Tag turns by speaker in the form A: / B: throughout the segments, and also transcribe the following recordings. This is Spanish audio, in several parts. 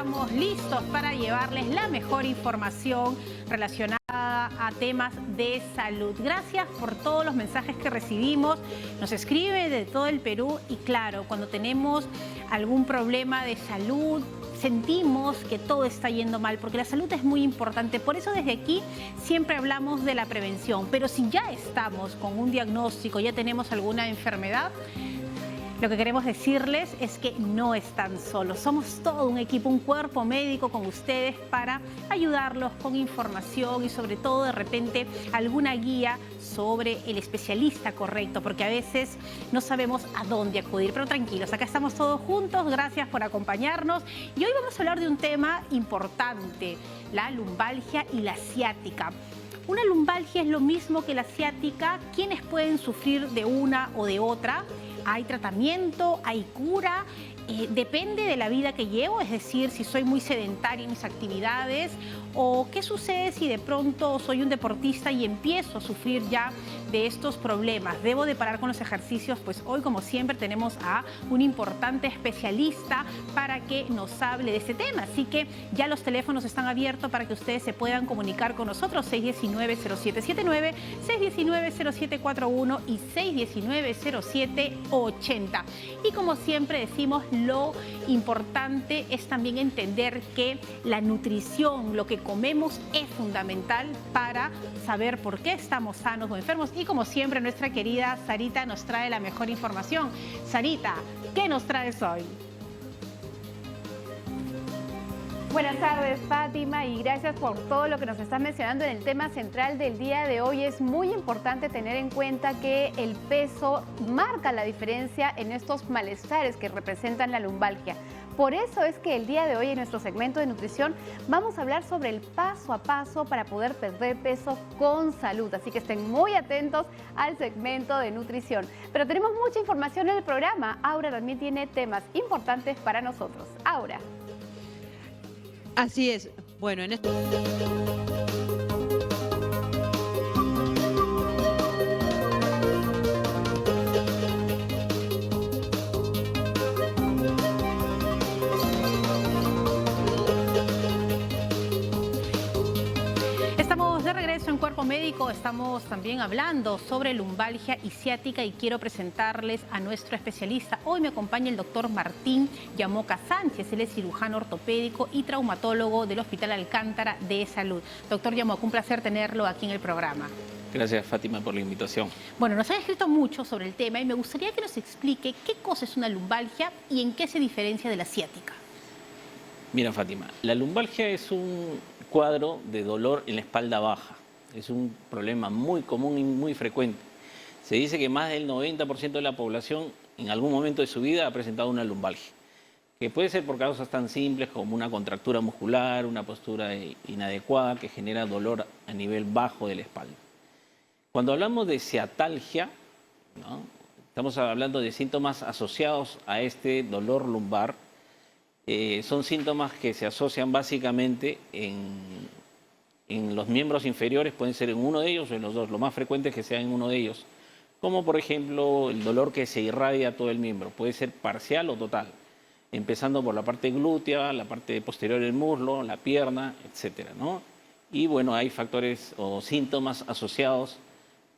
A: estamos listos para llevarles la mejor información relacionada a temas de salud. Gracias por todos los mensajes que recibimos. Nos escribe de todo el Perú y claro, cuando tenemos algún problema de salud, sentimos que todo está yendo mal, porque la salud es muy importante. Por eso desde aquí siempre hablamos de la prevención. Pero si ya estamos con un diagnóstico, ya tenemos alguna enfermedad, lo que queremos decirles es que no están solos. Somos todo un equipo, un cuerpo médico con ustedes para ayudarlos con información y sobre todo de repente alguna guía sobre el especialista correcto, porque a veces no sabemos a dónde acudir. Pero tranquilos, acá estamos todos juntos, gracias por acompañarnos. Y hoy vamos a hablar de un tema importante, la lumbalgia y la ciática. Una lumbalgia es lo mismo que la ciática. ¿Quiénes pueden sufrir de una o de otra? ¿Hay tratamiento? ¿Hay cura? Depende de la vida que llevo, es decir, si soy muy sedentaria en mis actividades o qué sucede si de pronto soy un deportista y empiezo a sufrir ya de estos problemas. ¿Debo de parar con los ejercicios? Pues hoy, como siempre, tenemos a un importante especialista para que nos hable de este tema. Así que ya los teléfonos están abiertos para que ustedes se puedan comunicar con nosotros. 619-0779, 619-0741 y 619-0780. Y como siempre decimos, lo importante es también entender que la nutrición, lo que comemos, es fundamental para saber por qué estamos sanos o enfermos. Y como siempre, nuestra querida Sarita nos trae la mejor información. Sarita, ¿qué nos traes hoy?
B: Buenas tardes, Fátima, y gracias por todo lo que nos estás mencionando en el tema central del día de hoy. Es muy importante tener en cuenta que el peso marca la diferencia en estos malestares que representan la lumbalgia. Por eso es que el día de hoy en nuestro segmento de nutrición vamos a hablar sobre el paso a paso para poder perder peso con salud. Así que estén muy atentos al segmento de nutrición. Pero tenemos mucha información en el programa. Aura también tiene temas importantes para nosotros. Aura.
C: Así es. Bueno, en esto...
A: Estamos de regreso en Cuerpo Médico, estamos también hablando sobre lumbalgia y ciática y quiero presentarles a nuestro especialista. Hoy me acompaña el doctor Martín Yamoca Sánchez, él es cirujano ortopédico y traumatólogo del Hospital Alcántara de Salud. Doctor Yamoca, un placer tenerlo aquí en el programa.
D: Gracias, Fátima, por la invitación.
A: Bueno, nos han escrito mucho sobre el tema y me gustaría que nos explique qué cosa es una lumbalgia y en qué se diferencia de la ciática.
D: Mira, Fátima, la lumbalgia es un cuadro de dolor en la espalda baja. Es un problema muy común y muy frecuente. Se dice que más del 90% de la población en algún momento de su vida ha presentado una lumbalgia, que puede ser por causas tan simples como una contractura muscular, una postura inadecuada que genera dolor a nivel bajo de la espalda. Cuando hablamos de ciatalgia, ¿no?, estamos hablando de síntomas asociados a este dolor lumbar. Son síntomas que se asocian básicamente en los miembros inferiores, pueden ser en uno de ellos o en los dos. Lo más frecuente es que sea en uno de ellos, como por ejemplo el dolor que se irradia a todo el miembro. Puede ser parcial o total, empezando por la parte glútea, la parte posterior del muslo, la pierna, etcétera, ¿no? Y bueno, hay factores o síntomas asociados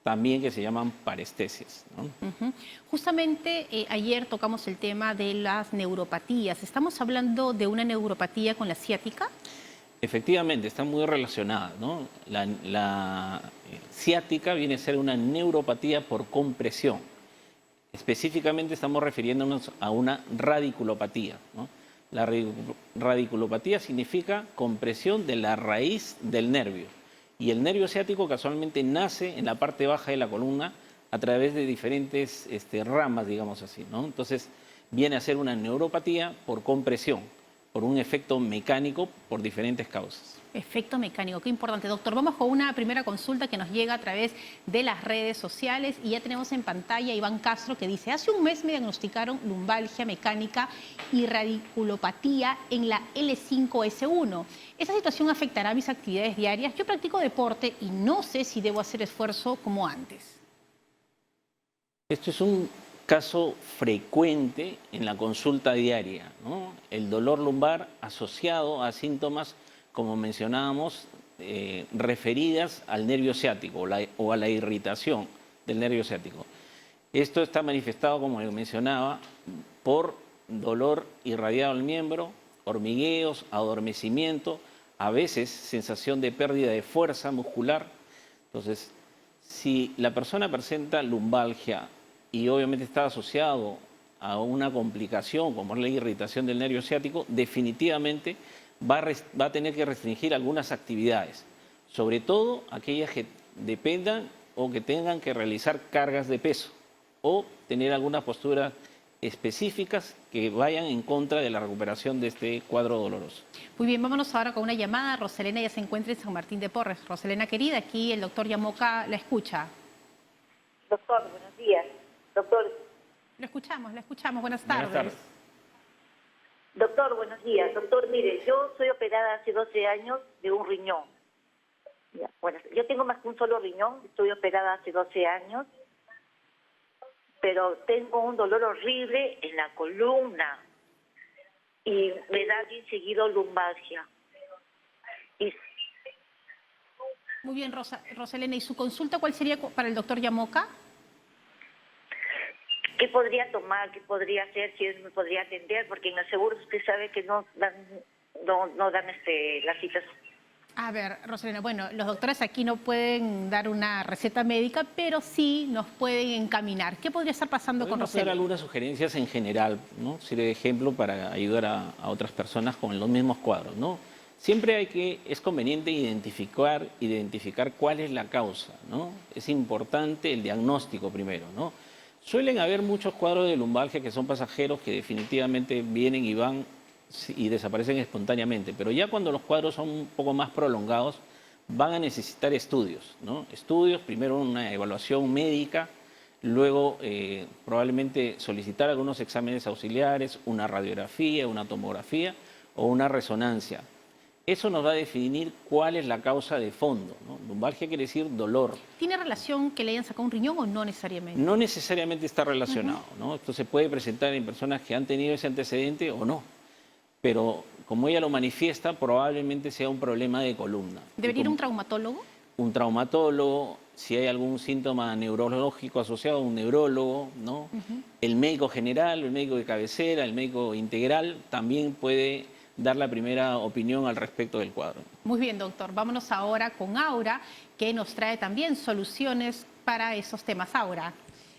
D: también que se llaman parestesias, ¿no?
A: Justamente ayer tocamos el tema de las neuropatías. ¿Estamos hablando de una neuropatía con la ciática?
D: Efectivamente, están muy relacionadas, ¿no? La ciática viene a ser una neuropatía por compresión. Específicamente estamos refiriéndonos a una radiculopatía, ¿no? La radiculopatía significa compresión de la raíz del nervio. Y el nervio ciático casualmente nace en la parte baja de la columna a través de diferentes ramas, digamos así, ¿no? Entonces viene a ser una neuropatía por compresión, por un efecto mecánico por diferentes causas.
A: Efecto mecánico, qué importante. Doctor, vamos con una primera consulta que nos llega a través de las redes sociales y ya tenemos en pantalla a Iván Castro que dice: hace un mes me diagnosticaron lumbalgia mecánica y radiculopatía en la L5S1. ¿Esa situación afectará mis actividades diarias? Yo practico deporte y no sé si debo hacer esfuerzo como antes.
D: Esto es un caso frecuente en la consulta diaria, ¿no? El dolor lumbar asociado a síntomas, como mencionábamos, referidas al nervio ciático o a la irritación del nervio ciático. Esto está manifestado, como mencionaba, por dolor irradiado al miembro, hormigueos, adormecimiento, a veces sensación de pérdida de fuerza muscular. Entonces, si la persona presenta lumbalgia y obviamente está asociado a una complicación como es la irritación del nervio ciático, definitivamente va a tener que restringir algunas actividades, sobre todo aquellas que dependan o que tengan que realizar cargas de peso o tener algunas posturas específicas que vayan en contra de la recuperación de este cuadro doloroso.
A: Muy bien, vámonos ahora con una llamada. Roselena ya se encuentra en San Martín de Porres. Roselena querida, aquí el doctor Yamoca la escucha.
C: Doctor, buenos días. Doctor.
A: Lo escuchamos, buenas tardes.
D: Buenas tardes.
C: Doctor, buenos días. Doctor, mire, yo soy operada hace 12 años de un riñón. Ya, bueno, yo tengo más que un solo riñón, estoy operada hace 12 años, pero tengo un dolor horrible en la columna y me da bien seguido lumbalgia. Y
A: Muy bien, Roselena, ¿y su consulta cuál sería para el doctor Yamoca?
C: ¿qué podría tomar? ¿Qué podría hacer? Si él me podría atender, porque en el seguro usted sabe que no dan las citas.
A: A ver, Roselena, bueno, los doctores aquí no pueden dar una receta médica, pero sí nos pueden encaminar. ¿Qué podría estar pasando con
D: Podemos dar
A: Roselena?
D: algunas sugerencias en general, ¿no? Sirve de ejemplo para ayudar a otras personas con los mismos cuadros, ¿no? Siempre es conveniente identificar cuál es la causa, ¿no? Es importante el diagnóstico primero, ¿no? Suelen haber muchos cuadros de lumbalgia que son pasajeros que definitivamente vienen y van y desaparecen espontáneamente, pero ya cuando los cuadros son un poco más prolongados van a necesitar estudios, ¿no? Estudios, primero una evaluación médica, luego probablemente solicitar algunos exámenes auxiliares, una radiografía, una tomografía o una resonancia. Eso nos va a definir cuál es la causa de fondo, ¿no? Lumbalgia quiere decir dolor.
A: ¿Tiene relación que le hayan sacado un riñón o no necesariamente?
D: No necesariamente está relacionado, ¿no? Esto se puede presentar en personas que han tenido ese antecedente o no. Pero como ella lo manifiesta, probablemente sea un problema de columna.
A: ¿Debería ir a un traumatólogo?
D: Un traumatólogo, si hay algún síntoma neurológico asociado, un neurólogo, ¿no? El médico general, el médico de cabecera, el médico integral también puede dar la primera opinión al respecto del cuadro.
A: Muy bien, doctor. Vámonos ahora con Aura, que nos trae también soluciones para esos temas. Aura.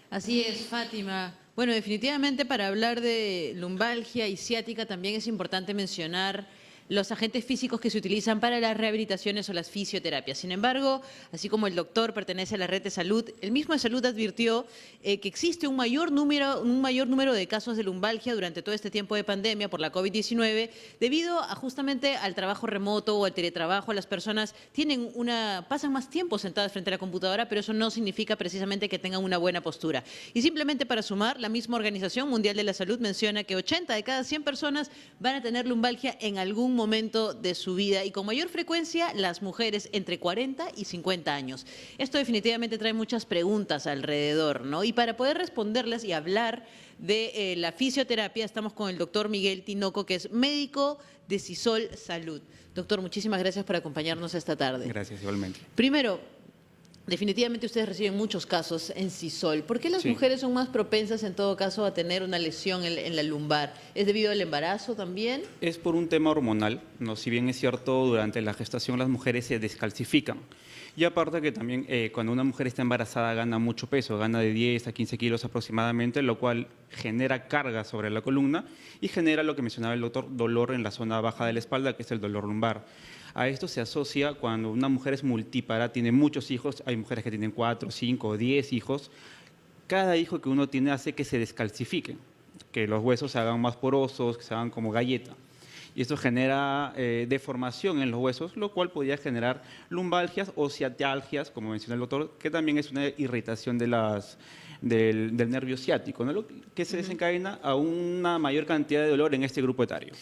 E: Así es, Fátima. Bueno, definitivamente para hablar de lumbalgia y ciática también es importante mencionar los agentes físicos que se utilizan para las rehabilitaciones o las fisioterapias. Sin embargo, así como el doctor pertenece a la red de salud, el mismo de salud advirtió que existe un mayor número de casos de lumbalgia durante todo este tiempo de pandemia por la COVID-19, debido a justamente al trabajo remoto o al teletrabajo. Las personas pasan más tiempo sentadas frente a la computadora, pero eso no significa precisamente que tengan una buena postura. Y simplemente para sumar, la misma Organización Mundial de la Salud menciona que 80 de cada 100 personas van a tener lumbalgia en algún momento de su vida y con mayor frecuencia las mujeres entre 40 y 50 años. Esto definitivamente trae muchas preguntas alrededor, ¿no? Y para poder responderlas y hablar de la fisioterapia, estamos con el doctor Miguel Tinoco, que es médico de Sisol Salud. Doctor, muchísimas gracias por acompañarnos esta tarde.
F: Gracias, igualmente.
E: Primero, definitivamente ustedes reciben muchos casos en Sisol. ¿Por qué las mujeres son más propensas en todo caso a tener una lesión en la lumbar? ¿Es debido al embarazo también?
F: Es por un tema hormonal, ¿no? Si bien es cierto, durante la gestación las mujeres se descalcifican. Y aparte que también cuando una mujer está embarazada gana mucho peso, gana de 10 a 15 kilos aproximadamente, lo cual genera carga sobre la columna y genera lo que mencionaba el doctor, dolor en la zona baja de la espalda, que es el dolor lumbar. A esto se asocia cuando una mujer es multípara, tiene muchos hijos, hay mujeres que tienen 4, 5 o 10 hijos. Cada hijo que uno tiene hace que se descalcifiquen, que los huesos se hagan más porosos, que se hagan como galleta. Y esto genera deformación en los huesos, lo cual podría generar lumbalgias o ciatalgias, como mencionó el doctor, que también es una irritación del nervio ciático, ¿no? Lo que se desencadena a una mayor cantidad de dolor en este grupo etario.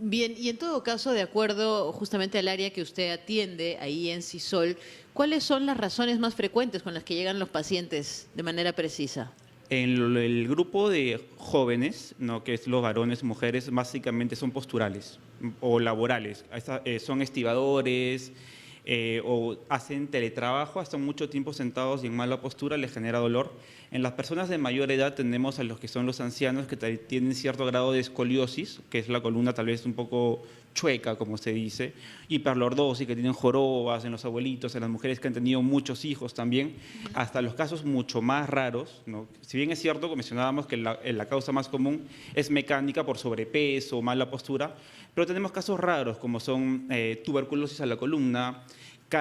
E: Bien, y en todo caso, de acuerdo justamente al área que usted atiende ahí en Sisol, ¿cuáles son las razones más frecuentes con las que llegan los pacientes de manera precisa?
F: En el grupo de jóvenes, ¿no?, que es los varones, mujeres, básicamente son posturales o laborales. Son estibadores o hacen teletrabajo, están mucho tiempo sentados y en mala postura, les genera dolor. En las personas de mayor edad tenemos a los que son los ancianos que tienen cierto grado de escoliosis, que es la columna tal vez un poco chueca, como se dice, hiperlordosis, que tienen jorobas en los abuelitos, en las mujeres que han tenido muchos hijos también, hasta los casos mucho más raros, ¿no? Si bien es cierto, como mencionábamos, que la causa más común es mecánica por sobrepeso, mala postura, pero tenemos casos raros como son tuberculosis a la columna,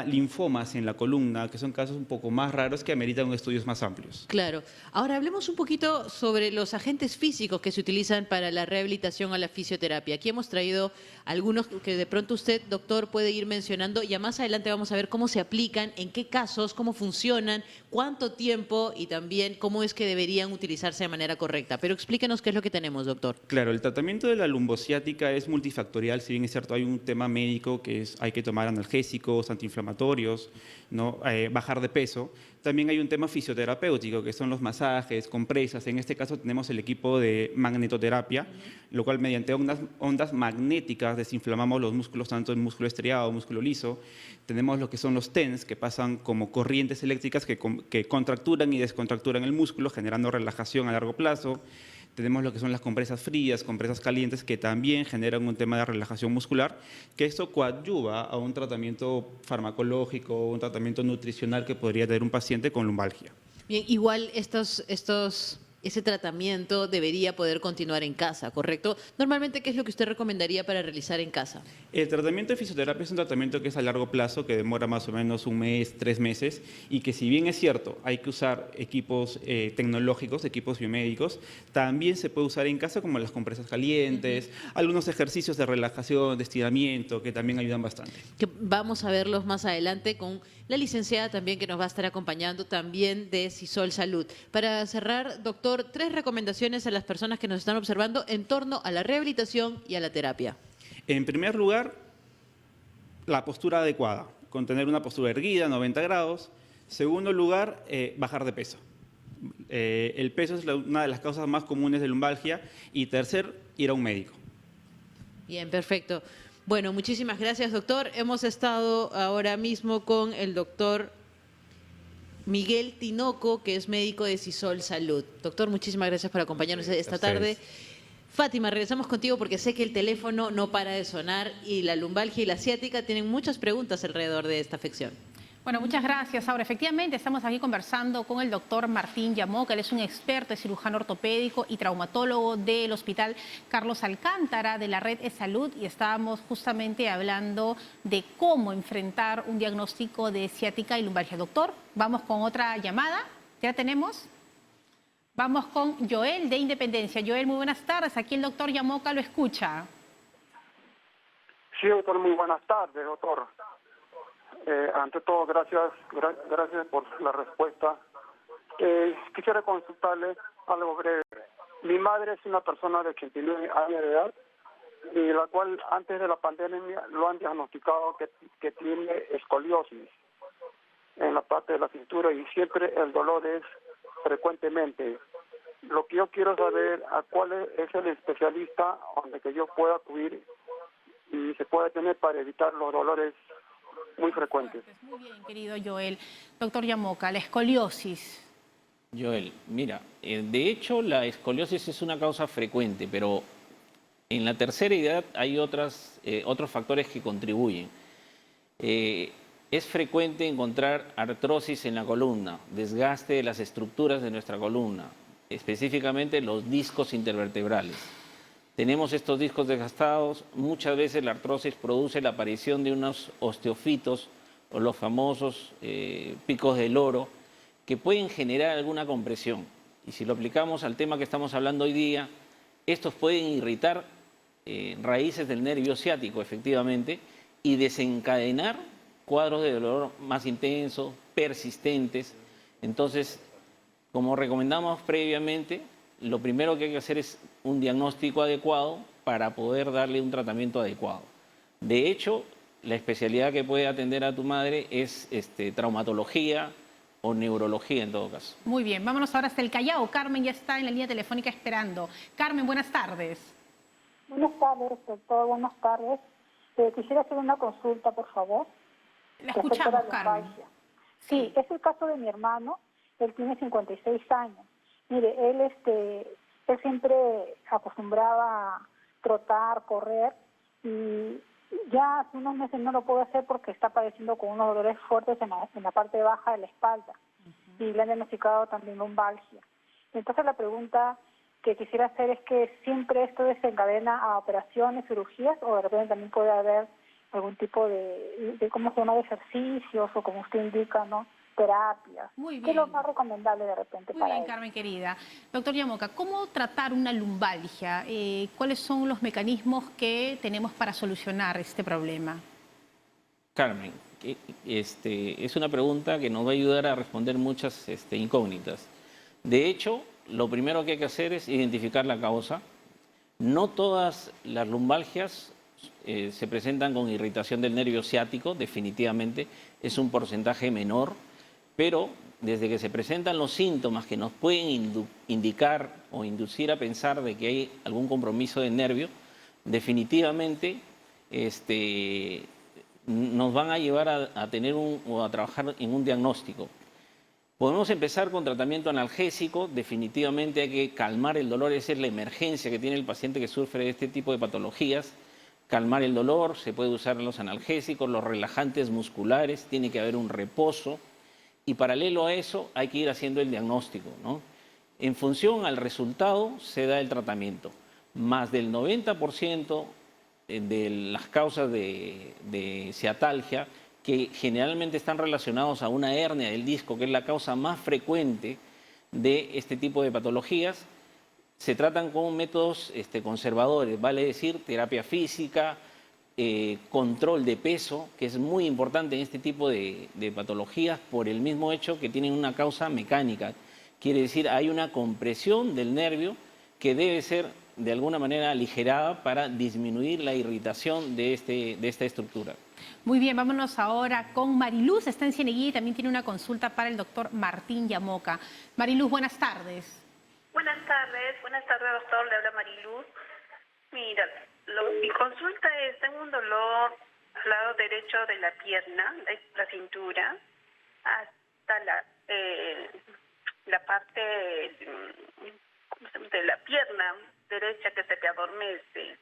F: linfomas en la columna, que son casos un poco más raros que ameritan estudios más amplios.
E: Claro. Ahora hablemos un poquito sobre los agentes físicos que se utilizan para la rehabilitación a la fisioterapia. Aquí hemos traído algunos que de pronto usted, doctor, puede ir mencionando. Ya más adelante vamos a ver cómo se aplican, en qué casos, cómo funcionan, cuánto tiempo y también cómo es que deberían utilizarse de manera correcta. Pero explíquenos qué es lo que tenemos, doctor.
F: Claro, el tratamiento de la lumbociática es multifactorial. Si bien es cierto, hay un tema médico que es hay que tomar analgésicos, antiinflamatorios, ¿no? Bajar de peso. También hay un tema fisioterapéutico, que son los masajes, compresas. En este caso tenemos el equipo de magnetoterapia, lo cual mediante ondas magnéticas desinflamamos los músculos, tanto el músculo estriado, músculo liso. Tenemos lo que son los TENS, que pasan como corrientes eléctricas que contracturan y descontracturan el músculo, generando relajación a largo plazo. Tenemos lo que son las compresas frías, compresas calientes, que también generan un tema de relajación muscular, que esto coadyuva a un tratamiento farmacológico, un tratamiento nutricional que podría tener un paciente con lumbalgia.
E: Bien, igual ese tratamiento debería poder continuar en casa, ¿correcto? Normalmente, ¿qué es lo que usted recomendaría para realizar en casa?
F: El tratamiento de fisioterapia es un tratamiento que es a largo plazo, que demora más o menos 1 mes, 3 meses, y que si bien es cierto, hay que usar equipos tecnológicos, equipos biomédicos, también se puede usar en casa como las compresas calientes, algunos ejercicios de relajación, de estiramiento, que también ayudan bastante.
E: Que vamos a verlos más adelante con la licenciada también que nos va a estar acompañando también de Sisol Salud. Para cerrar, doctor, 3 recomendaciones a las personas que nos están observando en torno a la rehabilitación y a la terapia.
F: En primer lugar, la postura adecuada, con tener una postura erguida, 90 grados. Segundo lugar, bajar de peso. El peso es una de las causas más comunes de lumbalgia. Y tercer, ir a un médico.
E: Bien, perfecto. Bueno, muchísimas gracias, doctor. Hemos estado ahora mismo con el doctor Miguel Tinoco, que es médico de Sisol Salud. Doctor, muchísimas gracias por acompañarnos esta tarde. Fátima, regresamos contigo porque sé que el teléfono no para de sonar y la lumbalgia y la ciática tienen muchas preguntas alrededor de esta afección.
A: Bueno, muchas gracias. Ahora, efectivamente, estamos aquí conversando con el doctor Martín Yamoca. Él es un experto, es cirujano ortopédico y traumatólogo del Hospital Carlos Alcántara de la Red de Salud, y estábamos justamente hablando de cómo enfrentar un diagnóstico de ciática y lumbalgia. Doctor, vamos con otra llamada. ¿Ya tenemos? Vamos con Joel de Independencia. Joel, muy buenas tardes. Aquí el doctor Yamoca lo escucha.
G: Sí, doctor, muy buenas tardes, doctor. Ante todo, gracias por la respuesta. Quisiera consultarle algo breve. Mi madre es una persona de 89 años de edad, y la cual antes de la pandemia lo han diagnosticado que tiene escoliosis en la parte de la cintura, y siempre el dolor es frecuentemente. Lo que yo quiero saber a cuál es el especialista donde que yo pueda acudir y se puede tener para evitar los dolores muy frecuentes.
A: Muy bien, querido Joel. Doctor Yamoca, la escoliosis.
D: Joel, mira, de hecho la escoliosis es una causa frecuente, pero en la tercera edad hay otros factores que contribuyen. Es frecuente encontrar artrosis en la columna, desgaste de las estructuras de nuestra columna, específicamente los discos intervertebrales. Tenemos estos discos desgastados, muchas veces la artrosis produce la aparición de unos osteofitos o los famosos picos del loro, que pueden generar alguna compresión. Y si lo aplicamos al tema que estamos hablando hoy día, estos pueden irritar raíces del nervio ciático, efectivamente, y desencadenar cuadros de dolor más intensos, persistentes. Entonces, como recomendamos previamente, lo primero que hay que hacer es un diagnóstico adecuado para poder darle un tratamiento adecuado. De hecho, la especialidad que puede atender a tu madre es traumatología o neurología en todo caso.
A: Muy bien, vámonos ahora hasta el Callao. Carmen ya está en la línea telefónica esperando. Carmen, buenas tardes.
H: Buenas tardes, doctor. Buenas tardes. Quisiera hacer una consulta, por favor.
A: La escuchamos, Carmen.
H: Sí, es el caso de mi hermano. Él tiene 56 años. Mire, él siempre acostumbraba a trotar, correr, y ya hace unos meses no lo puede hacer porque está padeciendo con unos dolores fuertes en la parte baja de la espalda. Y le han diagnosticado también lumbalgia. Entonces la pregunta que quisiera hacer es que siempre esto desencadena a operaciones, cirugías, o de repente también puede haber algún tipo de ¿cómo se llama?, de ejercicios, o como usted indica, ¿no?, terapias.
A: Muy bien.
H: ¿Qué es lo más recomendable de repente
A: Muy
H: para
A: bien,
H: él?
A: Carmen querida. Doctor Yamoca, ¿cómo tratar una lumbalgia? ¿Cuáles son los mecanismos que tenemos para solucionar este problema?
D: Carmen, es una pregunta que nos va a ayudar a responder muchas incógnitas. De hecho, lo primero que hay que hacer es identificar la causa. No todas las lumbalgias se presentan con irritación del nervio ciático, definitivamente, es un porcentaje menor, pero desde que se presentan los síntomas que nos pueden indicar o inducir a pensar de que hay algún compromiso del nervio, definitivamente nos van a llevar a tener o a trabajar en un diagnóstico. Podemos empezar con tratamiento analgésico, definitivamente hay que calmar el dolor, esa es la emergencia que tiene el paciente que sufre de este tipo de patologías. Calmar el dolor, se puede usar los analgésicos, los relajantes musculares, tiene que haber un reposo y paralelo a eso hay que ir haciendo el diagnóstico, ¿no? En función al resultado se da el tratamiento. Más del 90% de las causas de ciatalgia, que generalmente están relacionados a una hernia del disco, que es la causa más frecuente de este tipo de patologías, se tratan con métodos conservadores, vale decir, terapia física, control de peso, que es muy importante en este tipo de patologías por el mismo hecho que tienen una causa mecánica. Quiere decir, hay una compresión del nervio que debe ser de alguna manera aligerada para disminuir la irritación de esta estructura.
A: Muy bien, vámonos ahora con Mariluz, está en Cieneguilla y también tiene una consulta para el doctor Martín Yamoca. Mariluz, buenas tardes.
I: Buenas tardes, doctor, le habla Mariluz. Mira, mi consulta es, tengo un dolor al lado derecho de la pierna, la cintura, hasta la parte de la pierna derecha que se te adormece.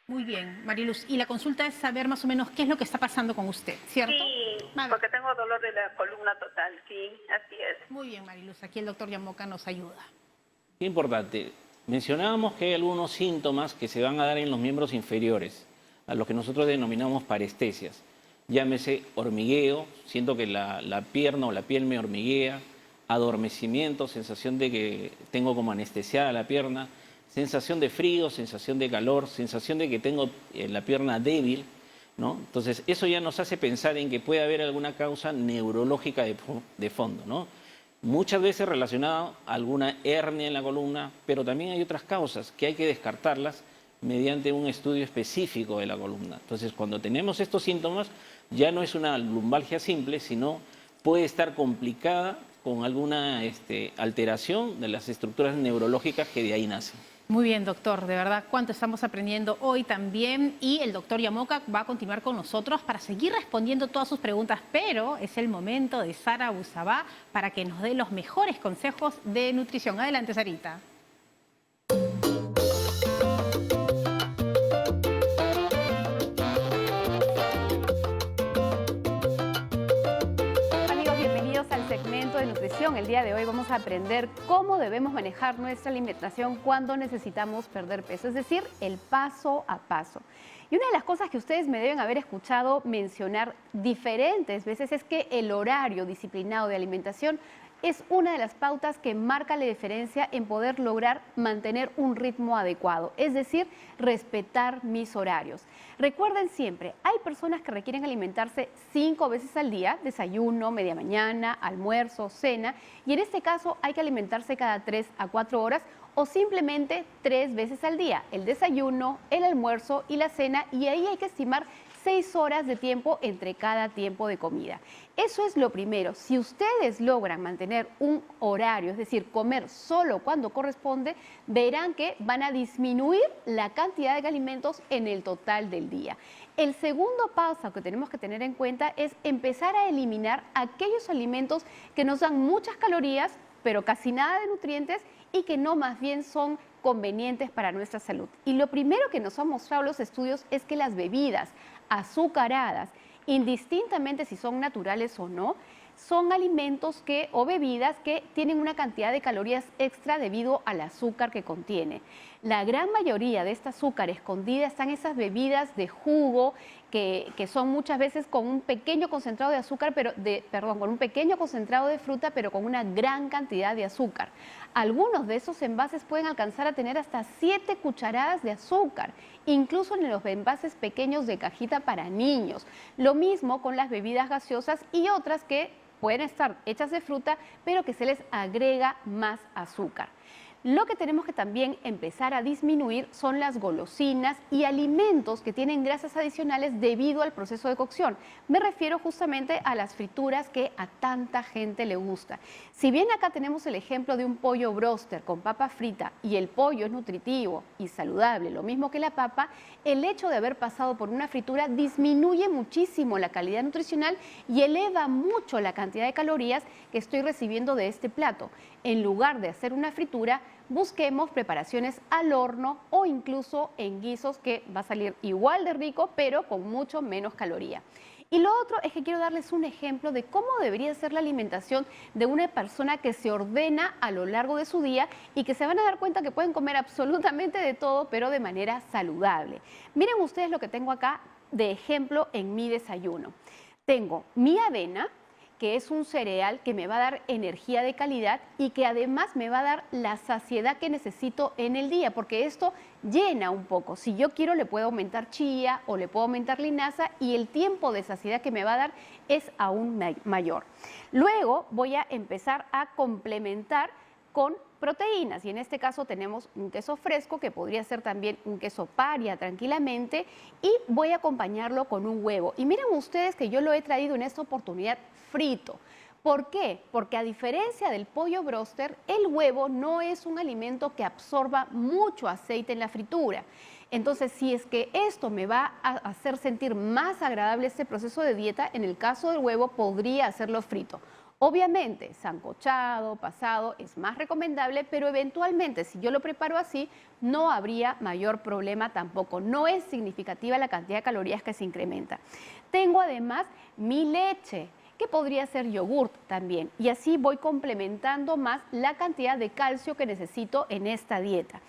A: Muy bien, Mariluz. Y la consulta es saber más o menos qué es lo que está pasando con usted, ¿cierto?
I: Sí, porque tengo dolor de la columna total, sí, así es.
A: Muy bien, Mariluz. Aquí el doctor Yamoca nos ayuda.
D: Qué importante. Mencionábamos que hay algunos síntomas que se van a dar en los miembros inferiores, a los que nosotros denominamos parestesias. Llámese hormigueo, siento que la pierna o la piel me hormiguea, adormecimiento, sensación de que tengo como anestesiada la pierna, sensación de frío, sensación de calor, sensación de que tengo la pierna débil, ¿no? Entonces, eso ya nos hace pensar en que puede haber alguna causa neurológica de fondo, ¿no? Muchas veces relacionada a alguna hernia en la columna, pero también hay otras causas que hay que descartarlas mediante un estudio específico de la columna. Entonces, cuando tenemos estos síntomas, ya no es una lumbalgia simple, sino puede estar complicada con alguna alteración de las estructuras neurológicas que de ahí nacen.
A: Muy bien, doctor. De verdad, cuánto estamos aprendiendo hoy también. Y el doctor Yamoca va a continuar con nosotros para seguir respondiendo todas sus preguntas. Pero es el momento de Sara Busabá para que nos dé los mejores consejos de nutrición. Adelante, Sarita.
B: De nutrición. El día de hoy vamos a aprender cómo debemos manejar nuestra alimentación cuando necesitamos perder peso, es decir, el paso a paso. Y una de las cosas que ustedes me deben haber escuchado mencionar diferentes veces es que el horario disciplinado de alimentación es una de las pautas que marca la diferencia en poder lograr mantener un ritmo adecuado, es decir, respetar mis horarios. Recuerden siempre, hay personas que requieren alimentarse 5 veces al día, desayuno, media mañana, almuerzo, cena, y en este caso hay que alimentarse cada 3 a 4 horas o simplemente 3 veces al día, el desayuno, el almuerzo y la cena, y ahí hay que estimar 6 horas de tiempo entre cada tiempo de comida. Eso es lo primero. Si ustedes logran mantener un horario, es decir, comer solo cuando corresponde, verán que van a disminuir la cantidad de alimentos en el total del día. El segundo paso que tenemos que tener en cuenta es empezar a eliminar aquellos alimentos que nos dan muchas calorías, pero casi nada de nutrientes y que no más bien son convenientes para nuestra salud. Y lo primero que nos han mostrado los estudios es que las bebidas azucaradas, indistintamente si son naturales o no, son alimentos o bebidas que tienen una cantidad de calorías extra debido al azúcar que contiene. La gran mayoría de este azúcar escondida están en esas bebidas de jugo que son muchas veces con un pequeño concentrado de azúcar, con un pequeño concentrado de fruta, pero con una gran cantidad de azúcar. Algunos de esos envases pueden alcanzar a tener hasta 7 cucharadas de azúcar, incluso en los envases pequeños de cajita para niños. Lo mismo con las bebidas gaseosas y otras que pueden estar hechas de fruta, pero que se les agrega más azúcar. Lo que tenemos que también empezar a disminuir son las golosinas y alimentos que tienen grasas adicionales debido al proceso de cocción. Me refiero justamente a las frituras que a tanta gente le gusta. Si bien acá tenemos el ejemplo de un pollo bróster con papa frita y el pollo es nutritivo y saludable, lo mismo que la papa, el hecho de haber pasado por una fritura disminuye muchísimo la calidad nutricional y eleva mucho la cantidad de calorías que estoy recibiendo de este plato. En lugar de hacer una fritura, busquemos preparaciones al horno o incluso en guisos que va a salir igual de rico, pero con mucho menos caloría. Y lo otro es que quiero darles un ejemplo de cómo debería ser la alimentación de una persona que se ordena a lo largo de su día y que se van a dar cuenta que pueden comer absolutamente de todo, pero de manera saludable. Miren ustedes lo que tengo acá de ejemplo en mi desayuno. Tengo mi avena, que es un cereal que me va a dar energía de calidad y que además me va a dar la saciedad que necesito en el día, porque esto llena un poco. Si yo quiero, le puedo aumentar chía o le puedo aumentar linaza y el tiempo de saciedad que me va a dar es aún mayor. Luego voy a empezar a complementar con proteínas y en este caso tenemos un queso fresco que podría ser también un queso paria tranquilamente y voy a acompañarlo con un huevo. Y miren ustedes que yo lo he traído en esta oportunidad frito. ¿Por qué? Porque a diferencia del pollo bróster, el huevo no es un alimento que absorba mucho aceite en la fritura. Entonces, si es que esto me va a hacer sentir más agradable este proceso de dieta, en el caso del huevo podría hacerlo frito. Obviamente, sancochado, pasado, es más recomendable, pero eventualmente, si yo lo preparo así, no habría mayor problema tampoco. No es significativa la cantidad de calorías que se incrementa. Tengo además mi leche, que podría ser yogurt también, y así voy complementando más la cantidad de calcio que necesito en esta dieta.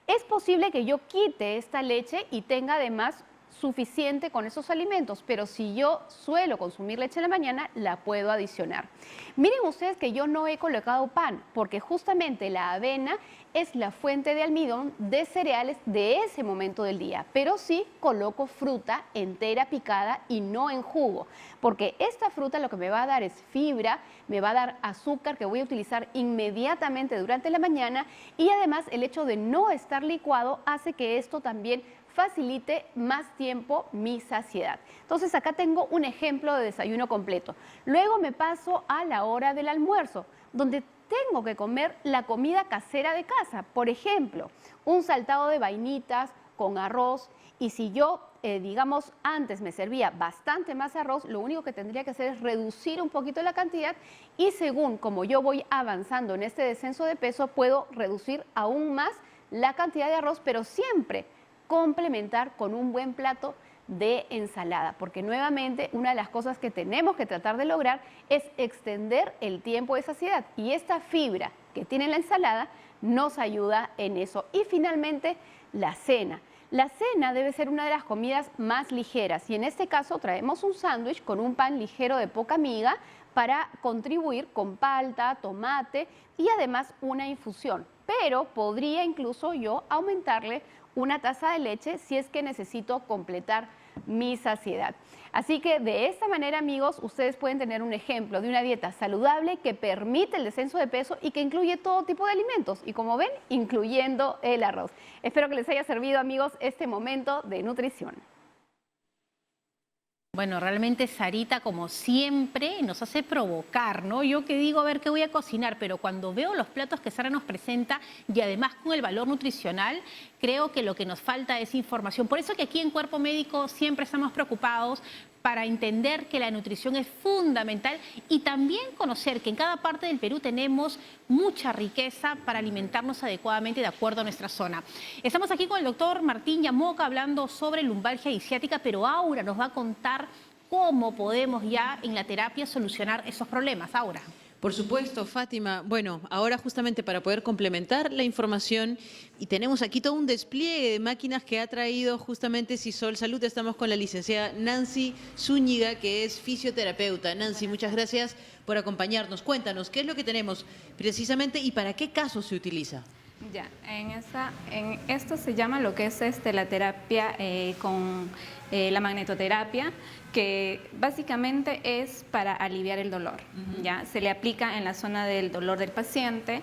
B: Es posible que yo quite esta leche y tenga además suficiente con esos alimentos, pero si yo suelo consumir leche en la mañana, la puedo adicionar. Miren ustedes que yo no he colocado pan, porque justamente la avena es la fuente de almidón de cereales de ese momento del día, pero sí coloco fruta entera picada y no en jugo, porque esta fruta lo que me va a dar es fibra, me va a dar azúcar que voy a utilizar inmediatamente durante la mañana y además el hecho de no estar licuado hace que esto también facilite más tiempo mi saciedad. Entonces acá tengo un ejemplo de desayuno completo. Luego me paso a la hora del almuerzo, donde tengo que comer la comida casera de casa. Por ejemplo, un saltado de vainitas con arroz y si yo, digamos, antes me servía bastante más arroz, lo único que tendría que hacer es reducir un poquito la cantidad y según como yo voy avanzando en este descenso de peso, puedo reducir aún más la cantidad de arroz, pero siempre complementar con un buen plato de ensalada, porque nuevamente una de las cosas que tenemos que tratar de lograr es extender el tiempo de saciedad y esta fibra que tiene la ensalada nos ayuda en eso. Y finalmente la cena. La cena debe ser una de las comidas más ligeras y en este caso traemos un sándwich con un pan ligero de poca miga para contribuir con palta, tomate y además una infusión, pero podría incluso yo aumentarle una taza de leche si es que necesito completar mi saciedad. Así que de esta manera, amigos, ustedes pueden tener un ejemplo de una dieta saludable que permite el descenso de peso y que incluye todo tipo de alimentos y, como ven, incluyendo el arroz. Espero que les haya servido, amigos, este momento de nutrición.
A: Bueno, realmente Sarita, como siempre, nos hace provocar, ¿no? Yo que digo, a ver qué voy a cocinar, pero cuando veo los platos que Sara nos presenta y además con el valor nutricional, creo que lo que nos falta es información. Por eso que aquí en Cuerpo Médico siempre estamos preocupados para entender que la nutrición es fundamental y también conocer que en cada parte del Perú tenemos mucha riqueza para alimentarnos adecuadamente de acuerdo a nuestra zona. Estamos aquí con el doctor Martín Yamoca hablando sobre lumbalgia y ciática, pero Aura nos va a contar cómo podemos ya en la terapia solucionar esos problemas. Aura.
E: Por supuesto, Fátima. Bueno, ahora justamente para poder complementar la información, y tenemos aquí todo un despliegue de máquinas que ha traído justamente Sisol Salud. Estamos con la licenciada Nancy Zúñiga, que es fisioterapeuta. Nancy, muchas gracias por acompañarnos. Cuéntanos, ¿qué es lo que tenemos precisamente y para qué casos se utiliza?
J: Ya, en esto se llama lo que es la terapia con la magnetoterapia, que básicamente es para aliviar el dolor. ¿Ya? Se le aplica en la zona del dolor del paciente.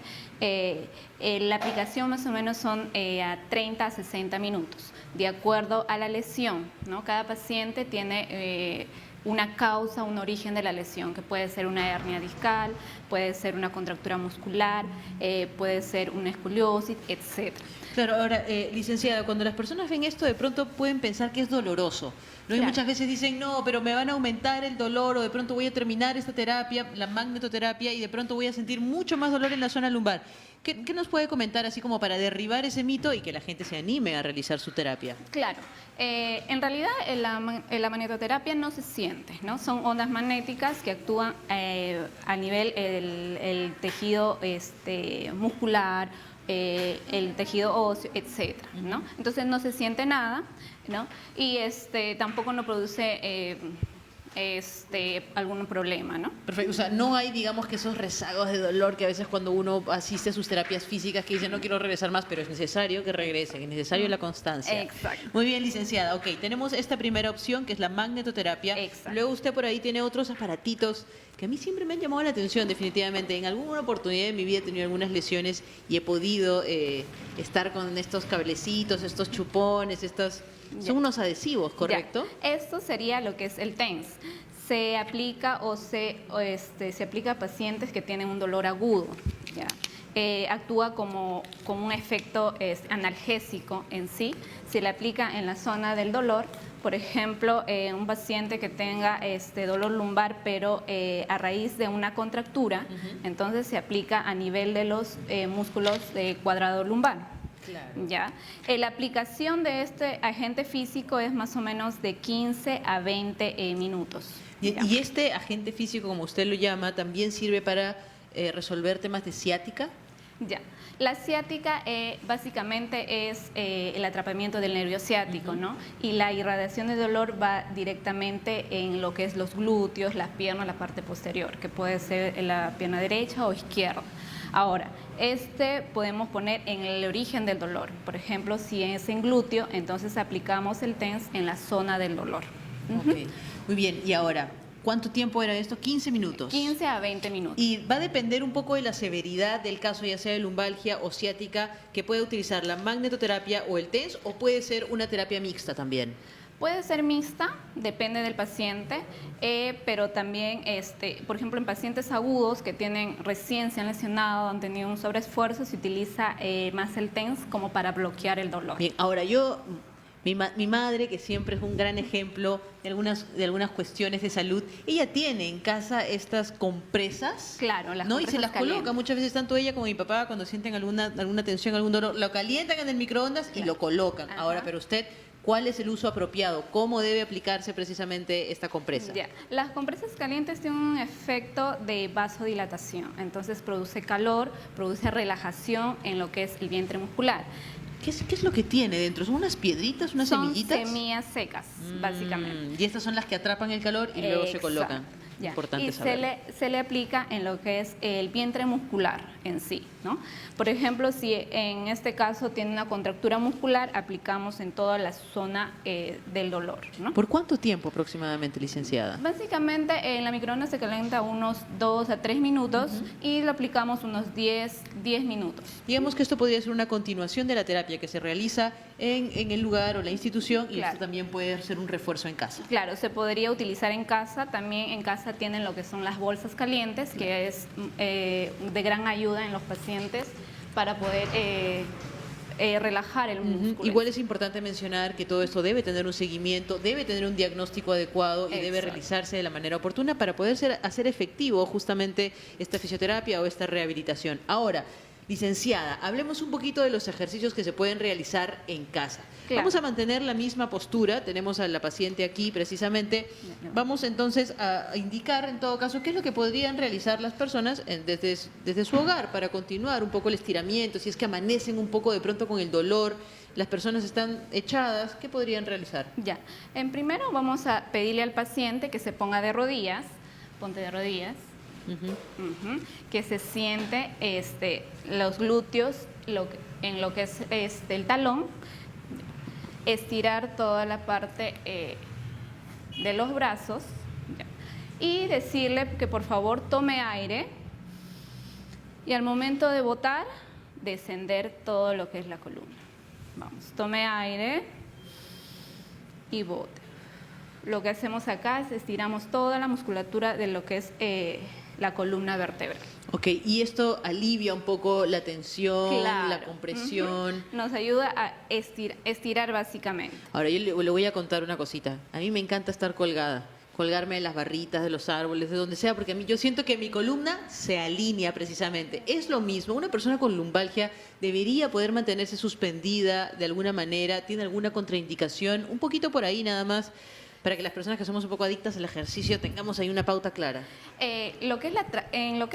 J: La aplicación más o menos son a 30 a 60 minutos, de acuerdo a la lesión, ¿no? Cada paciente tiene una causa, un origen de la lesión, que puede ser una hernia discal, puede ser una contractura muscular, puede ser una escoliosis, etc.
E: Claro, ahora, licenciada, cuando las personas ven esto, de pronto pueden pensar que es doloroso, ¿no? Y muchas veces dicen, no, pero me van a aumentar el dolor, o de pronto voy a terminar esta terapia, la magnetoterapia, y de pronto voy a sentir mucho más dolor en la zona lumbar. ¿Qué nos puede comentar así como para derribar ese mito y que la gente se anime a realizar su terapia?
J: Claro, en realidad la magnetoterapia no se siente, ¿no? Son ondas magnéticas que actúan a nivel el tejido muscular, el tejido óseo, etcétera, ¿no? Entonces no se siente nada, ¿no? Y tampoco no produce algún problema, ¿no?
E: Perfecto, o sea, no hay, digamos, que esos rezagos de dolor que a veces cuando uno asiste a sus terapias físicas que dice no quiero regresar más, pero es necesario que regrese, que es necesario la constancia.
J: Exacto.
E: Muy bien, licenciada. Ok, tenemos esta primera opción que es la magnetoterapia.
J: Exacto.
E: Luego usted por ahí tiene otros aparatitos que a mí siempre me han llamado la atención, definitivamente. En alguna oportunidad de mi vida he tenido algunas lesiones y he podido estar con estos cablecitos, estos chupones, estos... Son unos adhesivos, ¿correcto?
J: Ya. Esto sería lo que es el TENS. Se aplica se aplica a pacientes que tienen un dolor agudo. ¿Ya? Actúa como un efecto analgésico en sí. Se le aplica en la zona del dolor. Por ejemplo, un paciente que tenga dolor lumbar, pero a raíz de una contractura, entonces se aplica a nivel de los músculos de cuadrado lumbar. Claro. ¿Ya? La aplicación de este agente físico es más o menos de 15 a 20 minutos.
E: ¿Y este agente físico, como usted lo llama, también sirve para resolver temas de ciática?
J: Ya. La ciática básicamente es el atrapamiento del nervio ciático, ¿no? Y la irradiación de dolor va directamente en lo que es los glúteos, las piernas, la parte posterior, que puede ser la pierna derecha o izquierda. Ahora, podemos poner en el origen del dolor. Por ejemplo, si es en glúteo, entonces aplicamos el TENS en la zona del dolor.
E: Okay. Muy bien, y ahora, ¿cuánto tiempo era esto? 15 minutos.
J: 15 a 20 minutos.
E: Y va a depender un poco de la severidad del caso, ya sea de lumbalgia o ciática, que puede utilizar la magnetoterapia o el TENS, o puede ser una terapia mixta también.
J: Puede ser mixta, depende del paciente, pero también, por ejemplo, en pacientes agudos que recién se han lesionado, han tenido un sobreesfuerzo, se utiliza más el TENS como para bloquear el dolor.
E: Bien, ahora mi madre, que siempre es un gran ejemplo de algunas cuestiones de salud, ella tiene en casa estas compresas,
J: claro, las
E: ¿no?
J: compresas
E: Y se las coloca, muchas veces tanto ella como mi papá, cuando sienten alguna tensión, algún dolor, lo calientan en el microondas y lo colocan. Ajá. Ahora, pero usted... ¿Cuál es el uso apropiado? ¿Cómo debe aplicarse precisamente esta compresa?
J: Ya. Las compresas calientes tienen un efecto de vasodilatación, entonces produce calor, produce relajación en lo que es el vientre muscular.
E: ¿Qué es lo que tiene dentro? ¿Son unas piedritas, unas semillitas?
J: Son semillas secas, básicamente.
E: Y estas son las que atrapan el calor y luego se colocan.
J: Ya.
E: Importante
J: Y
E: saberlo.
J: se le aplica en lo que es el vientre muscular en sí, ¿no? Por ejemplo, si en este caso tiene una contractura muscular, aplicamos en toda la zona del dolor, ¿no?
E: ¿Por cuánto tiempo aproximadamente, licenciada?
J: Básicamente en la microondas se calienta unos 2 a 3 minutos y lo aplicamos unos 10 minutos.
E: Digamos que esto podría ser una continuación de la terapia que se realiza en el lugar o la institución y
J: Claro.
E: esto también puede ser un refuerzo en casa.
J: Claro, se podría utilizar en casa. También en casa tienen lo que son las bolsas calientes, que es de gran ayuda en los pacientes para poder relajar el músculo.
E: Igual es importante mencionar que todo esto debe tener un seguimiento, debe tener un diagnóstico adecuado y debe
J: Exacto.
E: realizarse de la manera oportuna para poder hacer efectivo justamente esta fisioterapia o esta rehabilitación. Ahora, licenciada, hablemos un poquito de los ejercicios que se pueden realizar en casa.
J: Claro.
E: Vamos a mantener la misma postura, tenemos a la paciente aquí precisamente. Vamos entonces a indicar en todo caso qué es lo que podrían realizar las personas desde su hogar para continuar un poco el estiramiento, si es que amanecen un poco de pronto con el dolor, las personas están echadas, ¿qué podrían realizar?
J: Ya. En primero vamos a pedirle al paciente que se ponga de rodillas, ponte de rodillas, que se siente los glúteos en lo que es el talón, estirar toda la parte de los brazos y decirle que por favor tome aire y al momento de botar, descender todo lo que es la columna. Vamos, tome aire y bote. Lo que hacemos acá es estiramos toda la musculatura de lo que es la columna vertebral.
E: Ok, y esto alivia un poco la tensión,
J: Claro.
E: la compresión.
J: Nos ayuda a estirar básicamente.
E: Ahora, yo le voy a contar una cosita. A mí me encanta estar colgada, colgarme de las barritas, de los árboles, de donde sea, porque a mí yo siento que mi columna se alinea precisamente. Es lo mismo, una persona con lumbalgia debería poder mantenerse suspendida de alguna manera, tiene alguna contraindicación, un poquito por ahí nada más, para que las personas que somos un poco adictas al ejercicio tengamos ahí una pauta clara.
J: Lo que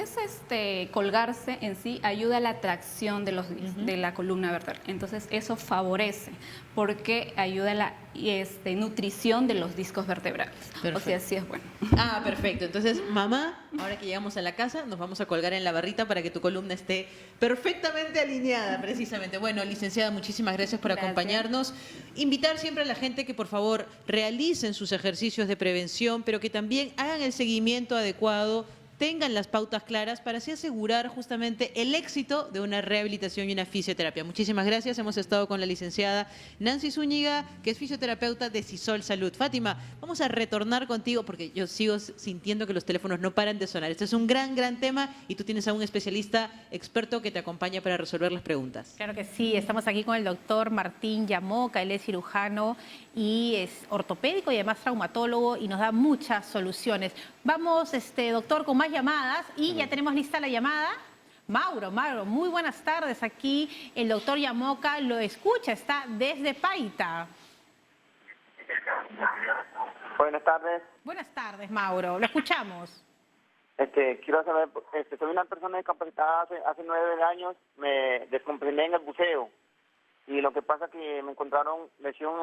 J: es colgarse en sí ayuda a la tracción de la columna vertebral. Entonces eso favorece porque ayuda a la nutrición de los discos vertebrales.
E: Perfecto.
J: O sea, sí es bueno.
E: Ah, perfecto. Entonces, mamá, ahora que llegamos a la casa, nos vamos a colgar en la barrita para que tu columna esté perfectamente alineada, precisamente. Bueno, licenciada, muchísimas gracias por
J: Gracias.
E: acompañarnos. Invitar siempre a la gente que, por favor, realicen sus ejercicios de prevención, pero que también hagan el seguimiento adecuado, tengan las pautas claras para así asegurar justamente el éxito de una rehabilitación y una fisioterapia. Muchísimas gracias. Hemos estado con la licenciada Nancy Zúñiga, que es fisioterapeuta de Sisol Salud. Fátima, vamos a retornar contigo porque yo sigo sintiendo que los teléfonos no paran de sonar. Este es un gran tema y tú tienes a un especialista experto que te acompaña para resolver las preguntas.
A: Claro que sí, estamos aquí con el doctor Martín Yamoca, él es cirujano y es ortopédico y además traumatólogo y nos da muchas soluciones. Vamos, doctor, con más llamadas y ya tenemos lista la llamada. Mauro, muy buenas tardes. Aquí el doctor Yamoca lo escucha, está desde Paita.
K: Buenas tardes.
A: Buenas tardes, Mauro, lo escuchamos.
K: Quiero saber, soy una persona discapacitada hace 9 años, me descomprendí en el buceo y lo que pasa es que me encontraron lesión,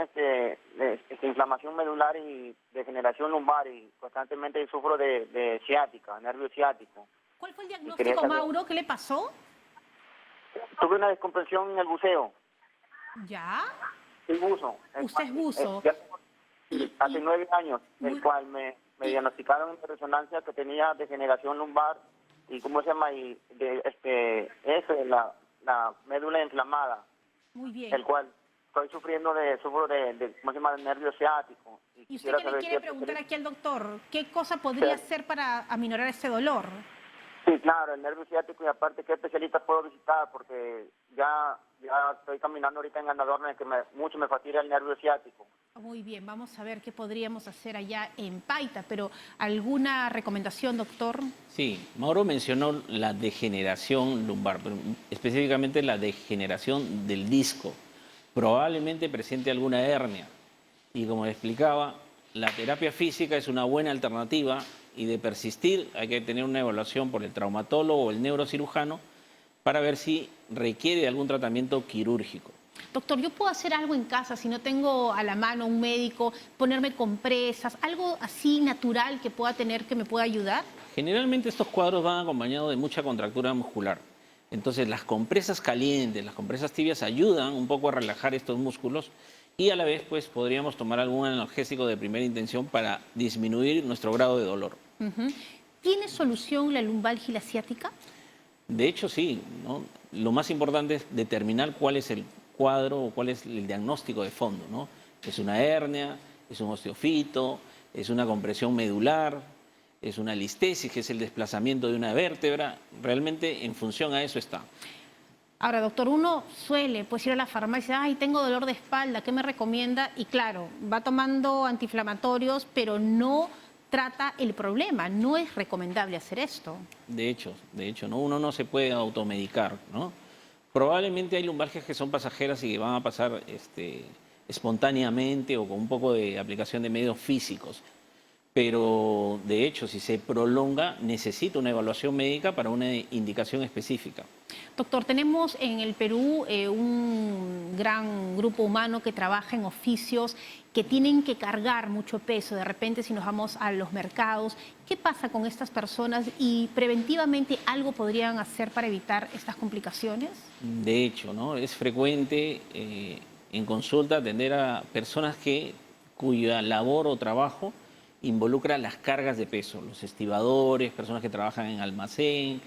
K: inflamación medular y degeneración lumbar y constantemente sufro de ciática, nervio ciático.
A: ¿Cuál fue el diagnóstico, Mauro? ¿Qué le pasó?
K: Tuve una descompresión en el buceo.
A: ¿Ya?
K: Sí, buzo.
A: ¿Usted es buzo?
K: Hace 9 años, el cual me diagnosticaron en resonancia que tenía degeneración lumbar y ¿cómo se llama? Y la médula inflamada.
A: Muy bien.
K: El cual estoy sufro de ¿cómo se llama? De nervio ciático.
A: ¿Y usted qué le quiere preguntar aquí al doctor? ¿Qué cosa podría hacer para aminorar ese dolor?
K: Sí, claro, el nervio ciático y aparte qué especialista puedo visitar porque ya estoy caminando ahorita en andador que mucho me fatiga el nervio ciático.
A: Muy bien, vamos a ver qué podríamos hacer allá en Paita, pero ¿alguna recomendación, doctor?
D: Sí, Mauro mencionó la degeneración lumbar, pero específicamente la degeneración del disco. Probablemente presente alguna hernia. Y como le explicaba, la terapia física es una buena alternativa y de persistir hay que tener una evaluación por el traumatólogo o el neurocirujano para ver si requiere algún tratamiento quirúrgico.
A: Doctor, ¿yo puedo hacer algo en casa si no tengo a la mano un médico, ponerme compresas, algo así natural que pueda tener que me pueda ayudar?
D: Generalmente estos cuadros van acompañados de mucha contractura muscular. Entonces las compresas calientes, las compresas tibias ayudan un poco a relajar estos músculos y a la vez pues podríamos tomar algún analgésico de primera intención para disminuir nuestro grado de dolor.
A: ¿Tiene solución la lumbalgia y la ciática?
D: De hecho sí, ¿no? Lo más importante es determinar cuál es el cuadro o cuál es el diagnóstico de fondo, ¿no? ¿Es una hernia? ¿Es un osteofito? ¿Es una compresión medular? ¿Es una listesis, que es el desplazamiento de una vértebra? Realmente en función a eso está.
A: Ahora, doctor, uno suele pues, ir a la farmacia, ay, tengo dolor de espalda, ¿qué me recomienda? Y claro, va tomando antiinflamatorios, pero no trata el problema. No es recomendable hacer esto.
D: De hecho, ¿no? Uno no se puede automedicar, ¿no? Probablemente hay lumbalgias que son pasajeras y que van a pasar espontáneamente o con un poco de aplicación de medios físicos. Pero, de hecho, si se prolonga, necesita una evaluación médica para una indicación específica.
A: Doctor, tenemos en el Perú un gran grupo humano que trabaja en oficios que tienen que cargar mucho peso. De repente, si nos vamos a los mercados, ¿qué pasa con estas personas? ¿Y preventivamente algo podrían hacer para evitar estas complicaciones?
D: De hecho, ¿no? Es frecuente en consulta atender a personas cuya labor o trabajo involucra las cargas de peso, los estibadores, personas que trabajan en almacén,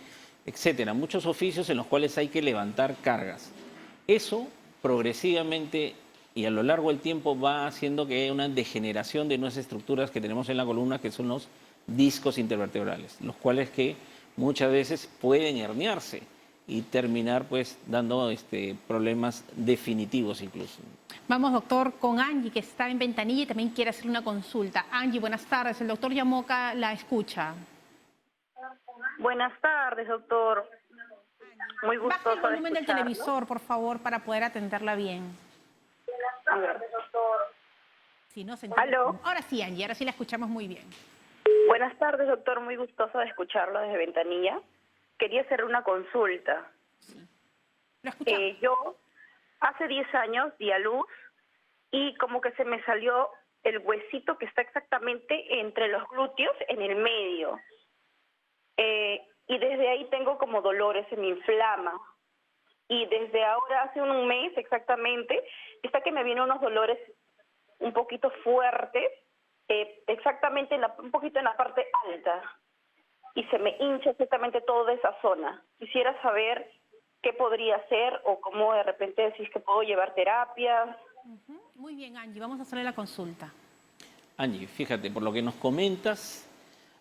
D: etcétera. Muchos oficios en los cuales hay que levantar cargas. Eso progresivamente y a lo largo del tiempo va haciendo que haya una degeneración de nuestras estructuras que tenemos en la columna, que son los discos intervertebrales, los cuales que muchas veces pueden herniarse y terminar pues dando problemas definitivos incluso.
A: Vamos, doctor, con Angie, que está en Ventanilla y también quiere hacer una consulta. Angie, buenas tardes. El doctor Yamoca la escucha.
L: Buenas tardes, doctor. Muy gustoso
A: Baja el volumen del
L: escucharlo.
A: televisor, por favor, para poder atenderla bien.
L: A ver.
A: Si no se entiende.
L: ¿Aló?
A: Ahora sí, Angie, ahora sí la escuchamos muy bien.
L: Buenas tardes, doctor. Muy gustoso de escucharlo desde Ventanilla. Quería hacer una consulta.
A: Lo escuchamos.
L: Yo hace 10 años di a luz y como que se me salió el huesito que está exactamente entre los glúteos, en el medio. Y desde ahí tengo como dolores, se me inflama. Y desde ahora, hace un mes exactamente, está que me vienen unos dolores un poquito fuertes, exactamente un poquito en la parte alta. Y se me hincha exactamente toda esa zona. Quisiera saber qué podría hacer o cómo de repente decís que puedo llevar terapias.
A: Muy bien, Angie, vamos a hacerle la consulta.
D: Angie, fíjate, por lo que nos comentas,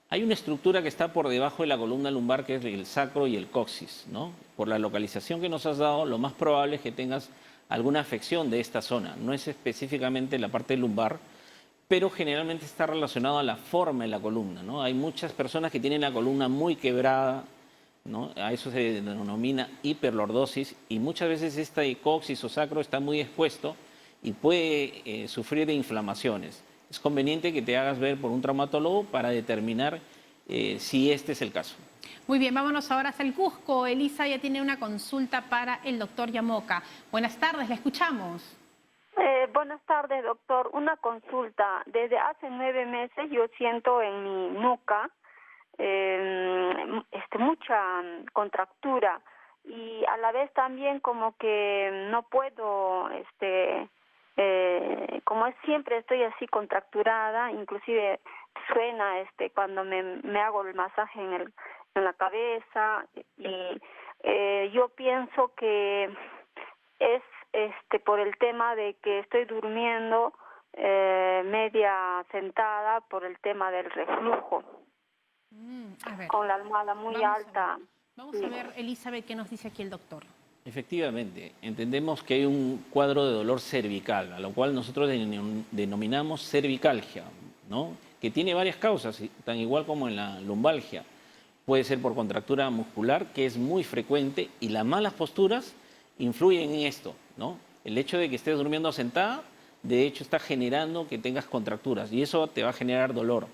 D: hay una estructura que está por debajo de la columna lumbar, que es el sacro y el coxis, ¿no? Por la localización que nos has dado, lo más probable es que tengas alguna afección de esta zona. No es específicamente la parte lumbar, pero generalmente está relacionado a la forma de la columna, ¿no? Hay muchas personas que tienen la columna muy quebrada, ¿no? A eso se denomina hiperlordosis, y muchas veces este coxis o sacro está muy expuesto y puede sufrir de inflamaciones. Es conveniente que te hagas ver por un traumatólogo para determinar si este es el caso.
A: Muy bien, vámonos ahora hasta el Cusco. Elisa ya tiene una consulta para el doctor Yamoca. Buenas tardes, la escuchamos.
M: Buenas tardes, doctor. Una consulta. Desde hace 9 meses yo siento en mi nuca mucha contractura y a la vez también como que no puedo, como es siempre estoy así contracturada, inclusive suena cuando me hago el masaje en la cabeza y yo pienso que es por el tema de que estoy durmiendo media sentada por el tema del reflujo, con la almohada muy alta.
A: Vamos a ver, Elizabeth, qué nos dice aquí el doctor.
D: Efectivamente, entendemos que hay un cuadro de dolor cervical, a lo cual nosotros denominamos cervicalgia, ¿no? Que tiene varias causas, tan igual como en la lumbalgia. Puede ser por contractura muscular, que es muy frecuente, y las malas posturas influyen en esto, ¿no? El hecho de que estés durmiendo sentada, de hecho, está generando que tengas contracturas, y eso te va a generar dolor.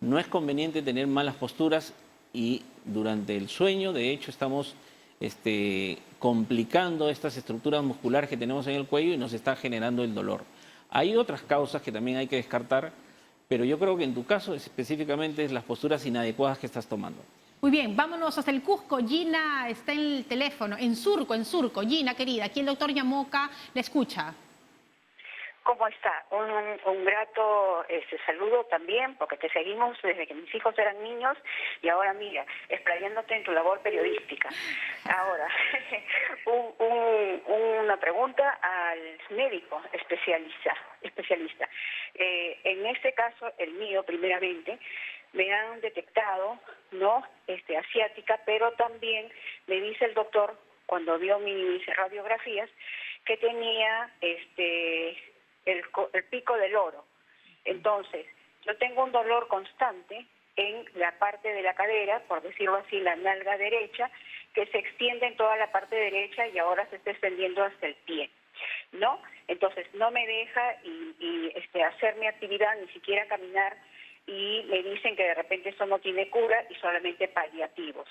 D: No es conveniente tener malas posturas, y durante el sueño, de hecho, estamos complicando estas estructuras musculares que tenemos en el cuello y nos está generando el dolor. Hay otras causas que también hay que descartar, pero yo creo que en tu caso específicamente es las posturas inadecuadas que estás tomando.
A: Muy bien, vámonos hasta el Cusco. Gina está en el teléfono, en Surco. Gina, querida, aquí el doctor Yamoca le escucha.
N: ¿Cómo está? Un grato saludo también, porque te seguimos desde que mis hijos eran niños y ahora mira, explayándote en tu labor periodística. Ahora, una pregunta al médico especialista. En este caso, el mío primeramente, me han detectado, ¿no? Asiática, pero también me dice el doctor, cuando vio mis radiografías, que tenía el pico del oro. Entonces, yo tengo un dolor constante en la parte de la cadera, por decirlo así, la nalga derecha, que se extiende en toda la parte derecha y ahora se está extendiendo hasta el pie, ¿no? Entonces, no me deja hacer mi actividad, ni siquiera caminar, y me dicen que de repente eso no tiene cura y solamente paliativos.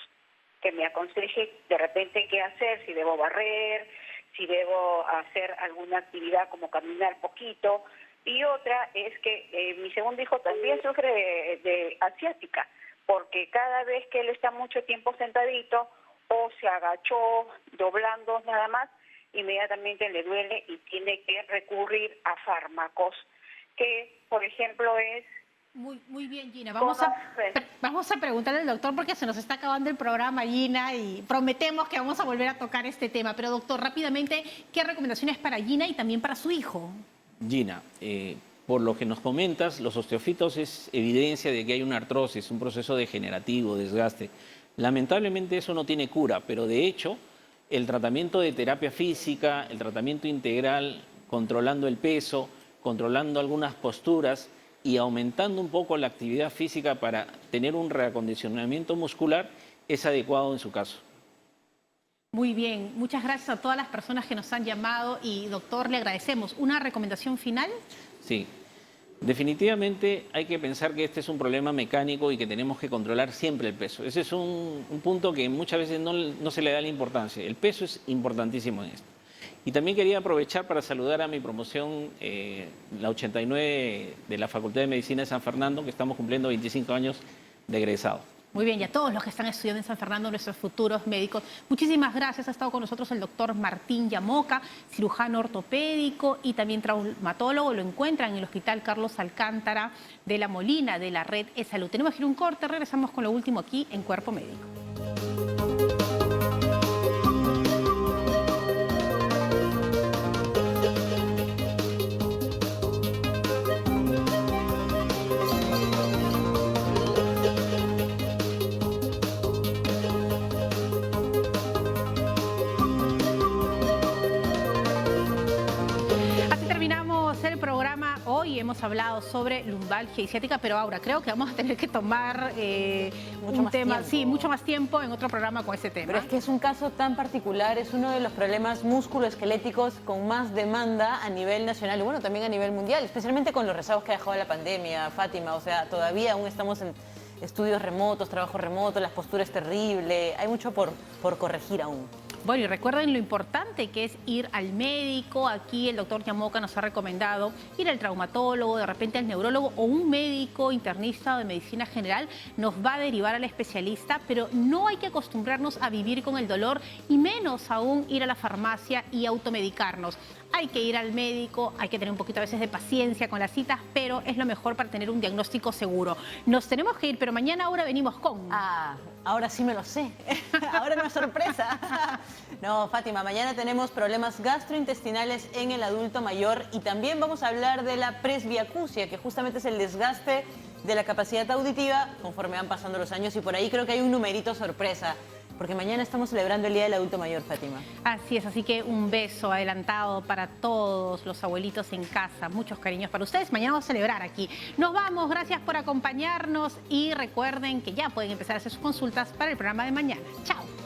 N: Que me aconseje de repente qué hacer, si debo barrer, si debo hacer alguna actividad como caminar poquito. Y otra es que mi segundo hijo también sufre de asiática, porque cada vez que él está mucho tiempo sentadito o se agachó doblando nada más, inmediatamente le duele y tiene que recurrir a fármacos, que por ejemplo es...
A: Muy bien, Gina. Vamos a preguntarle al doctor porque se nos está acabando el programa, Gina, y prometemos que vamos a volver a tocar este tema. Pero, doctor, rápidamente, ¿qué recomendaciones para Gina y también para su hijo?
D: Gina, por lo que nos comentas, los osteofitos es evidencia de que hay una artrosis, un proceso degenerativo, desgaste. Lamentablemente eso no tiene cura, pero de hecho el tratamiento de terapia física, el tratamiento integral, controlando el peso, controlando algunas posturas y aumentando un poco la actividad física para tener un reacondicionamiento muscular es adecuado en su caso.
A: Muy bien, muchas gracias a todas las personas que nos han llamado y, doctor, le agradecemos. ¿Una recomendación final?
D: Sí, definitivamente hay que pensar que este es un problema mecánico y que tenemos que controlar siempre el peso. Ese es un punto que muchas veces no se le da la importancia. El peso es importantísimo en esto. Y también quería aprovechar para saludar a mi promoción, la 89 de la Facultad de Medicina de San Fernando, que estamos cumpliendo 25 años de egresado.
A: Muy bien, y a todos los que están estudiando en San Fernando, nuestros futuros médicos, muchísimas gracias. Ha estado con nosotros el doctor Martín Yamoca, cirujano ortopédico y también traumatólogo. Lo encuentran en el Hospital Carlos Alcántara de La Molina, de la red E-Salud. Tenemos que ir a un corte, regresamos con lo último aquí en Cuerpo Médico. Hoy hemos hablado sobre lumbalgia y ciática, pero ahora creo que vamos a tener que tomar mucho más tiempo en otro programa con ese tema.
O: Pero es que es un caso tan particular, es uno de los problemas musculoesqueléticos con más demanda a nivel nacional y bueno, también a nivel mundial, especialmente con los rezagos que ha dejado la pandemia, Fátima. O sea, todavía aún estamos en estudios remotos, trabajo remoto, las posturas terribles, hay mucho por corregir aún.
A: Bueno, y recuerden lo importante que es ir al médico. Aquí el doctor Yamoca nos ha recomendado ir al traumatólogo, de repente al neurólogo o un médico internista de medicina general nos va a derivar al especialista, pero no hay que acostumbrarnos a vivir con el dolor y menos aún ir a la farmacia y automedicarnos. Hay que ir al médico, hay que tener un poquito a veces de paciencia con las citas, pero es lo mejor para tener un diagnóstico seguro. Nos tenemos que ir, pero mañana ahora venimos con...
O: Ahora sí me lo sé. Ahora no es sorpresa. No, Fátima, mañana tenemos problemas gastrointestinales en el adulto mayor y también vamos a hablar de la presbiacusia, que justamente es el desgaste de la capacidad auditiva conforme van pasando los años y por ahí creo que hay un numerito sorpresa. Porque mañana estamos celebrando el Día del Adulto Mayor, Fátima.
A: Así es, así que un beso adelantado para todos los abuelitos en casa. Muchos cariños para ustedes. Mañana vamos a celebrar aquí. Nos vamos, gracias por acompañarnos y recuerden que ya pueden empezar a hacer sus consultas para el programa de mañana. Chao.